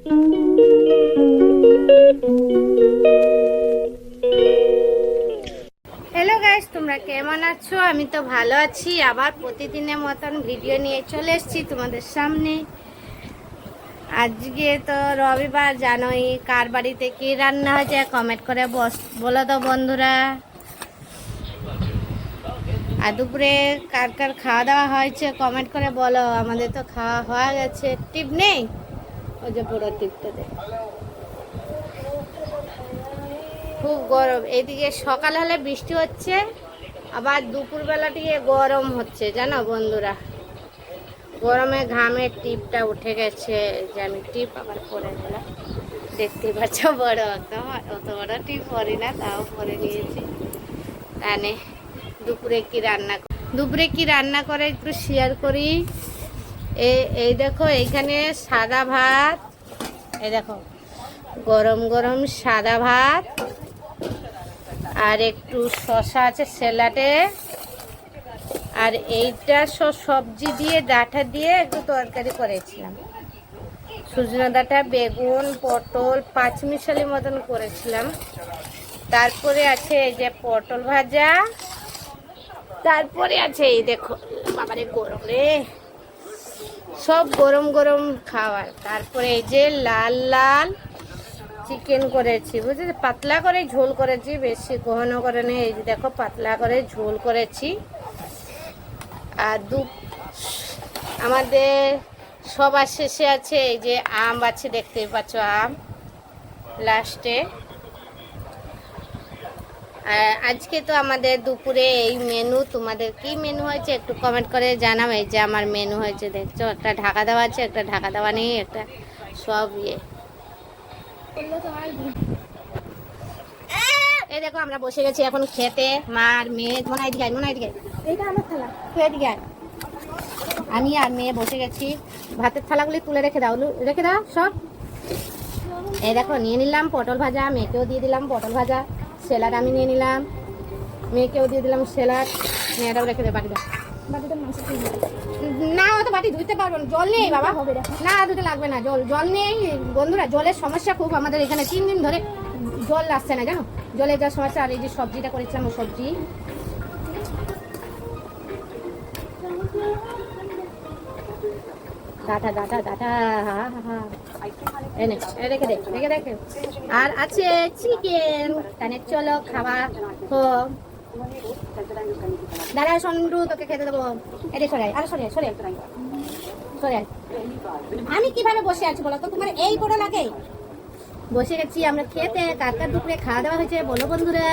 Hello guys, তোমরা কেমন আছো? আমি তো ভালো আছি। আবার প্রতিদিনের মতন ভিডিও নিয়ে চলে এসেছি তোমাদের সামনে। আজকে তো রবিবার, জানোই কার বাড়িতে কি রান্না হয়েছে কমেন্ট করে বলো তো বন্ধুরা। আর দুপুরে কার কার খাওয়া দাওয়া হয়েছে কমেন্ট করে বলো। আমাদের তো খাওয়া হয়ে গেছে। টিপ নেই, ওই যে বড় টিপটা দে। খুব গরম এইদিকে, সকাল হলে বৃষ্টি হচ্ছে, আবার দুপুরবেলা দিয়ে গরম হচ্ছে জানো বন্ধুরা। গরমে ঘামের টিপটা উঠে গেছে, যে আমি টিপ আবার পরে নিলাম। দেখতে পাচ্ছ বড়, অত বড় টিপ পরি না, তাও পরে নিয়েছি। তাহলে দুপুরে কি রান্না করে একটু শেয়ার করি। এই দেখো, এইখানে সাদা ভাত, এই দেখো গরম গরম সাদা ভাত, আর একটু শসা আছে স্যালাডে, আর এইটা সব সবজি দিয়ে ডাঁটা দিয়ে একটু তরকারি করেছিলাম। সজনে ডাঁটা, বেগুন, পটল, পাঁচমিশালি মতন করেছিলাম। তারপরে আছে এই যে পটল ভাজা, তারপরে আছে এই দেখো, বাবারে গরম রে, সব গরম গরম খাবার। তারপরে এই যে লাল লাল চিকেন করেছি, বুঝলি, পাতলা করে ঝোল করেছি, বেশি ঘন করে নেই। এই যে দেখো পাতলা করে ঝোল করেছি। আর আমাদের সবার শেষে আছে এই যে আম আছে, দেখতেই পাচ্ছ আম লাস্টে। আজকে তো আমাদের দুপুরে এই মেনু। তোমাদের কি মেনু হয়েছে একটু কমেন্ট করে জানাও। এই যে আমার মেনু হয়েছে, দেখছো, একটা ঢাকা দেওয়া আছে, একটা ঢাকা দেওয়া নেই, একটা সব ইয়ে। এই দেখো আমরা বসে গেছি এখন খেতে, মার মেয়ে। মনে হয় দিকে এইটা আমার থালা, খেয়ে দিকে আমি আর মেয়ে বসে গেছি। ভাতের থালাগুলি তুলে রেখে দাও সব। এই দেখো নিয়ে নিলাম পটল ভাজা, মেয়েকেও দিয়ে দিলাম পটল ভাজা। স্যালাড আমি নিয়ে নিলাম, মেয়েকেও দিয়ে দিলাম স্যালাড। মেয়েটাও রেখে দে বাটিটা। না, অত বাটি ধুইতে পারবো না, জল নেই বাবা। হবে না, ধুতে লাগবে না, জল নেই বন্ধুরা। জলের সমস্যা খুব আমাদের এখানে, 3 দিন ধরে জল আসছে না জানো, জলের যা সমস্যা। আর এই যে সবজিটা করেছিলাম, ও সবজি ডাটা রেখে দে। আর আছে চিকেন, তাহলে চলো খাওয়া হোক। দাদা সন্ডু, তোকে খেতে দেবো। এটা সরে। আমি কিভাবে বসে আছি বলো তো, তোমার এই বড় লাগে। বসে গেছি আমরা খেতে। কার কার দুপুরে খাওয়া দাওয়া হয়েছে বলো বন্ধুরা।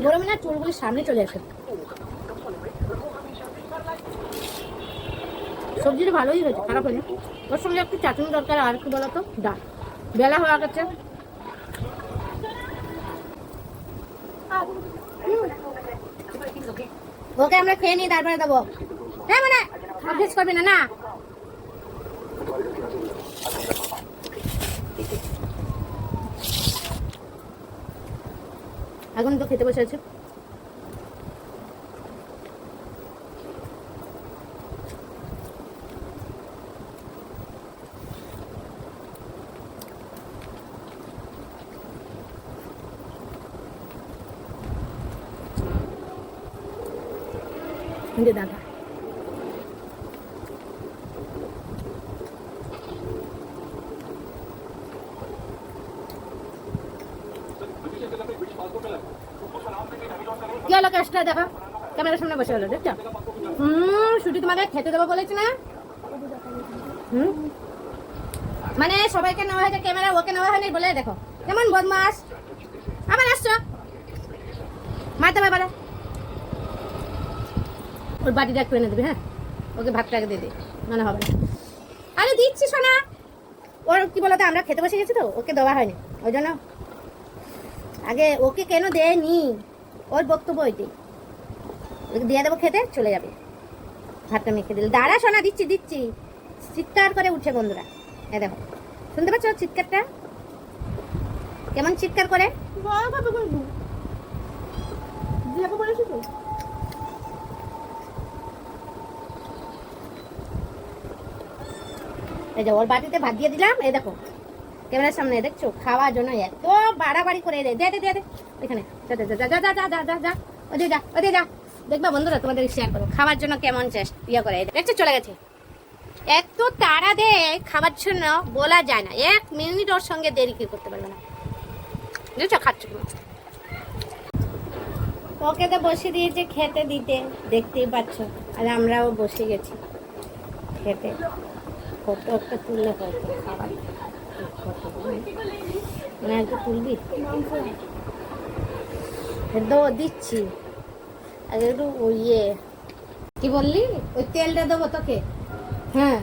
গরমে না চুলগুলি সামনে চলে আসে। সবজিটা ভালোই হয়েছে, খারাপ হয়নি। ওর সঙ্গে একটু চাটনি দরকার। আর কি বলতো, ডাল বেলা হওয়া গেছে। ওকে আমরা খেয়ে নিই, তারপরে দেবো। হ্যাঁ, মানে অভ্যেস করবি না না। এখন তো খেতে বসে আছে। দাদা কি হলো, কেসটা দেখো, ক্যামেরার সামনে বসে হলো, দেখছো। ছুটি তোমাকে খেতে দেবো বলেছি না। মানে সবাইকে নেওয়া হয়েছে ক্যামেরা, ওকে নেওয়া হয়নি বলে দেখো কেমন বদমাস। আবার আসছো মারতে পারে। ওর বাটিটা একটু এনে দিবি, হ্যাঁ, ওকে ভাতটাকে দিয়ে দিই, মানে হবে না। আরে দিচ্ছি সোনা। ওর কি বলতো, আমরা খেতে বসে গেছি তো, ওকে দেওয়া হয়নি, ওই জন্য আগে ওকে কেন দেয়নি, ওর বক্তব্য ওইটাই। ওকে দিয়ে দেবো, খেতে চলে যাবে। ভাতটা মেখে দিল। দাঁড়া সোনা, দিচ্ছি। চিৎকার করে উঠছে বন্ধুরা। এ দেখো শুনতে পাচ্ছ চিৎকারটা? কেমন চিৎকার করে? এই যে ওর বাটিতে ভাত দিয়ে দিলাম, এই দেখো ক্যামেরার সামনে দেখছো, খাওয়ার জন্য এত বাড়াবাড়ি করে দে দে দে দে এখানে যা যা যা যা যা যা যা যা যা ওদের যা ওদের যা। দেখবা বন্ধুরা, তোমাদের শেয়ার করো খাওয়ার জন্য কেমন চেষ্টা ইয়ে করে, দেখছো চলে গেছে। এত তাড়া দেয় খাবার জন্য বলা যায় না, 1 মিনিট ওর সঙ্গে দেরি কি করতে পারবে না। বুঝছো খাচ্ছ ওকে তো বসে দিয়েছে খেতে দিতে, দেখতেই পাচ্ছ। আর আমরাও বসে গেছি খেতে। কত একটা তুললে হয়তো খাবার না, একটু তুলবি দো দিচ্ছি। আর একটু ইয়ে কি বললি, ওই তেলটা দেবো তোকে। হ্যাঁ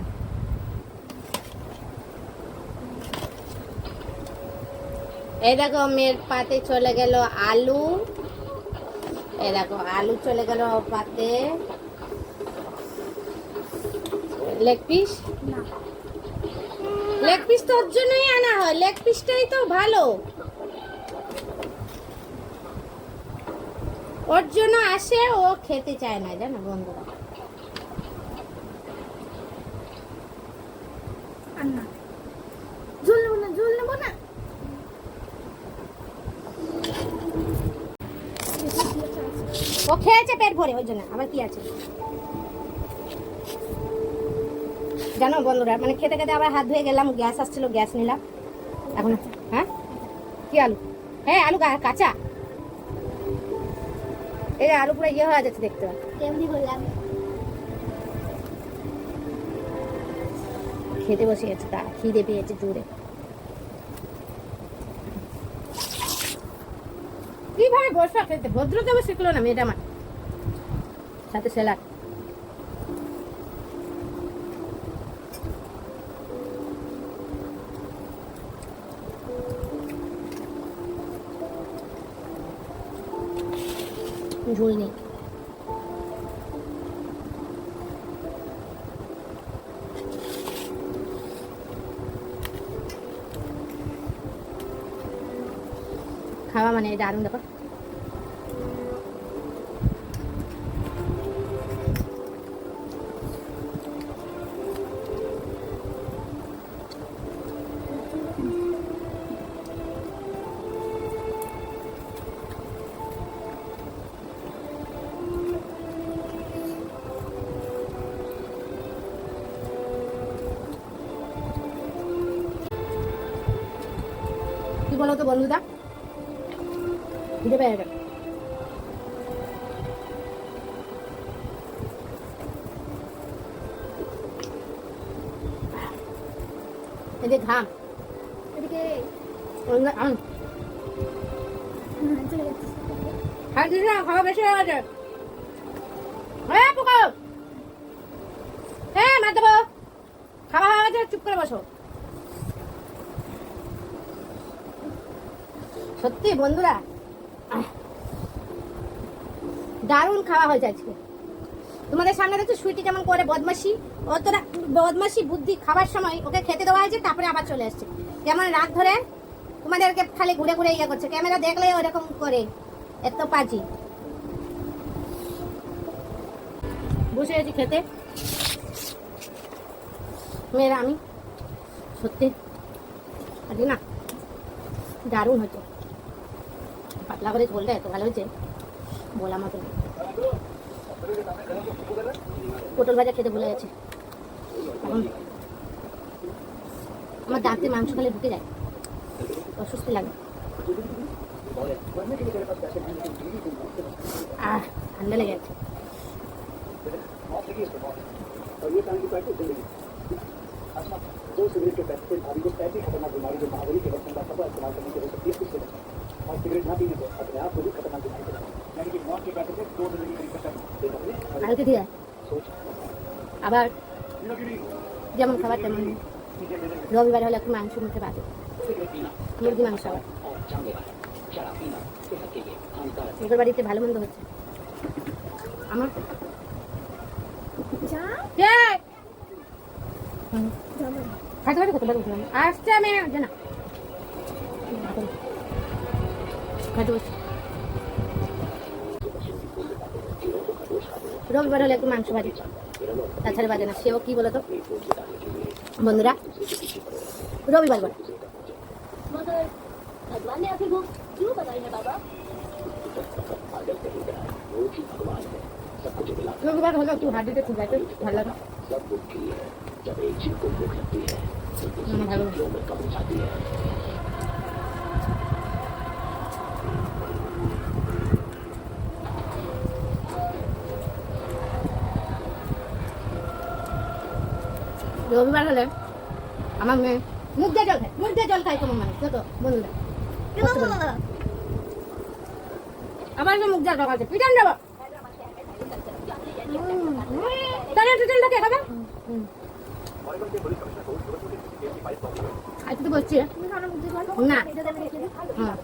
এই দেখো মেয়ের পাতে চলে গেল আলু, এই দেখো আলু চলে গেল পাতে। লেগ পিস, লেগ পিস তো ওর জন্যই আনা হয়, লেগ পিসটাই তো ভালো, ওর জন্য আসে, ও খেতে চায় না জানো বন্ধুরা। ঝুল নেবো না, ঝুল নেবো না। ও খেয়েছে পেট ভরে, ওই জন্য আবার কি আছে জানো বন্ধুরা, মানে খেতে খেতে আবার হাত ধুয়ে গেলাম, গ্যাস আসছিল, গ্যাস নিলাম এখন। হ্যাঁ কি আলু? হ্যাঁ আলু কাঁচা, এই আলু পুরো ইয়ে হয়ে যাচ্ছে দেখতে। কেমনি বললাম খেতে বসে গেছে, তা খিদে পেয়েছে জোরে। কিভাবে বসা খেতে, ভদ্রতাও শিখলো না মেয়েটা আমার, সাথে স্যালাড। ঝোল নেই। খাওয়া মানে দারুণ ব্যাপার। কি বলো তো বন্ধুদা, খিদে পেয়ে গেছে। এদিকে ঘাম, এদিকে খাওয়া বেশি হয়ে গেছে। হ্যাঁ পোকা, হ্যাঁ মার দেবো, খাওয়া হয়ে গেছে, চুপ করে বসো। সত্যি বন্ধুরা দারুণ খাওয়া হয়েছে আজকে। তোমাদের সামনে দেখছো সুইটি কেমন করে বদমাশি, অতটা বদমাশি বুদ্ধি, খাবার সময় ওকে খেতে দেওয়া হয়েছে, তারপরে আবার চলে আসছে কেমন রাত ধরে তোমাদেরকে খালি ঘুরে ঘুরে ইয়ে করছে, ক্যামেরা দেখলে ওরকম করে, এত পাজি। বসে আছি খেতে মেয়েরা আমি, সত্যি আজকে না দারুণ হয়েছে, পাতলা করে ঝোলটা এত ভালো হয়েছে বলা মতো। পটল ভাজা খেতে ভুলে গেছে, এখন আমার দাঁতে মাংস খেলে ঢুকে যায়, অস্বস্তি লাগে। ঠান্ডা লেগে গেছে। दो सिगरेट के पैकेट भाभी को ऐसी खतरनाक बीमारी जो महावरी के बचपन का सफा इस्तेमाल करने की हो सकती है इससे और सिगरेट ना पीने से अपने आप को भी खतरनाक बीमारी है, यानी कि मौत के पैकेट से 2 जिंदगी का खतरा কালকে দিয়ে আবার যেমন খাবার তেমন রবিবার হলে একটু মাংস মুখে বাজে, মুরগি মাংস। আবার ওদের বাড়িতে ভালো মন্দ হচ্ছে আমার। খাইতে পারি কতবার উঠলাম আসছে আমি জানা খাইতে বসছি রবিবার হলে একটু মাংস ভাজি তাছাড়া বাজে না সেও কি বলতো বন্ধুরা রবিবার বলে मगर भगवान ने आपकी भूख क्यों बताई है बाबा? রবিবার হলে একটু হাড্ডিতে ঠিক আছে ভালো লাগে ভালো রবিবার হলে আমার মেয়ে মুখ দিয়ে জল খায় তোমার মানে যত বন্ধুরা আবার মুখ দিয়ে জল খাচ্ছে পিটান যাবো তাহলে টোটালটা কে খাবে আজকে তো বলছি না হ্যাঁ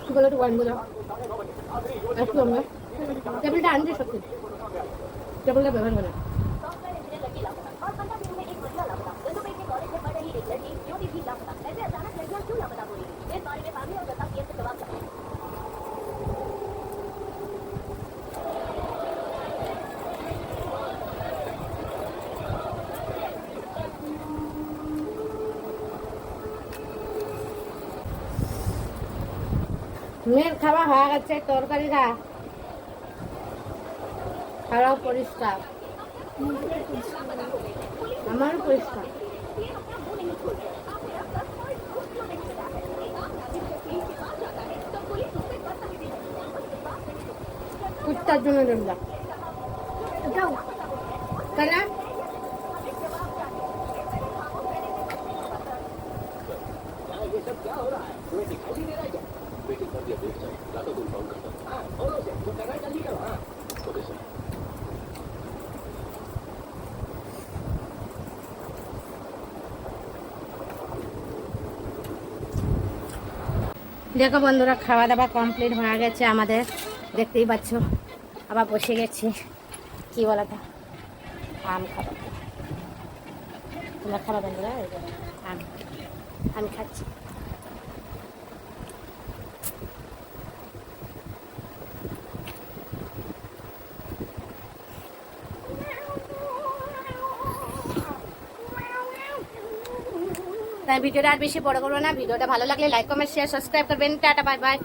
কি বলো তো ওয়াইন বলো একটু আমরা টেবিলটা আনছি সত্যি টেবিলটা ব্যবহার করে মেয়ের খাওয়া হয়ে গেছে তরকারি খাওয়াও পরিষ্কার আমার পরিষ্কার কুত্তার জন্য জমলা কেন দেখো বন্ধুরা খাওয়া দাওয়া কমপ্লিট হয়ে গেছে আমাদের দেখতেই পাচ্ছ আবার বসে গেছি কি বলো তো আম খাবো তোমরা খাবা বন্ধুরা আম আমি খাচ্ছি তাই ভিডিওটা আর বেশি বড় করবো না ভিডিওটা ভালো লাগলে লাইক কমেন্ট শেয়ার সাবস্ক্রাইব করবেন টাটা বাই বাই